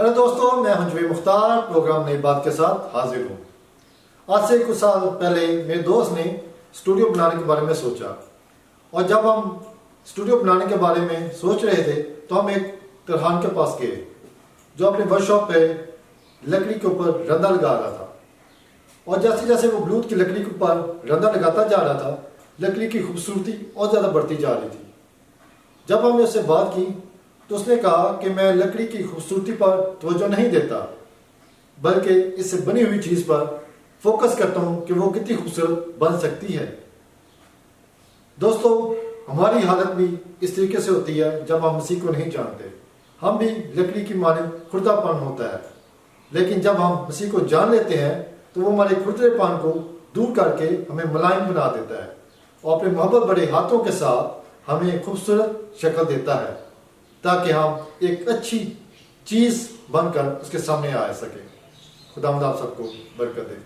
Hello दोस्तों, मैं हंजवी Mukhtar programme नई बात के साथ हाजिर हूँ। आज से कुछ साल पहले मेरे दोस्त ने स्टूडियो बनाने के बारे में सोचा, और जब हम स्टूडियो बनाने के बारे में सोच रहे थे तो हम एक तरहान के पास गए जो अपने वर्कशॉप पे लकड़ी के ऊपर रंदा लगा रहा था। और जैसे जैसे वो ब्लूट की लकड़ी के ऊपर रंदा लगाता जा रहा था, लकड़ी की खूबसूरती और ज़्यादा बढ़ती जा रही थी। जब हमने उससे बात की तो उसने कहा कि मैं लकड़ी की खूबसूरती पर तवज्जो नहीं देता, बल्कि इससे बनी हुई चीज़ पर फोकस करता हूँ कि वो कितनी खूबसूरत बन सकती है। दोस्तों, हमारी हालत भी इस तरीके से होती है जब हम मसीह को नहीं जानते। हम भी लकड़ी की मानद खुर्दापन होता है, लेकिन जब हम मसीह को जान लेते हैं तो वो हमारे खुरदरेपन को दूर करके हमें मुलायम बना देता है और अपने मोहब्बत बड़े हाथों के साथ हमें खूबसूरत शक्ल देता है, ताकि हम एक अच्छी चीज़ बनकर उसके सामने आ सकें। खुदावंद आप सबको बरकत दे।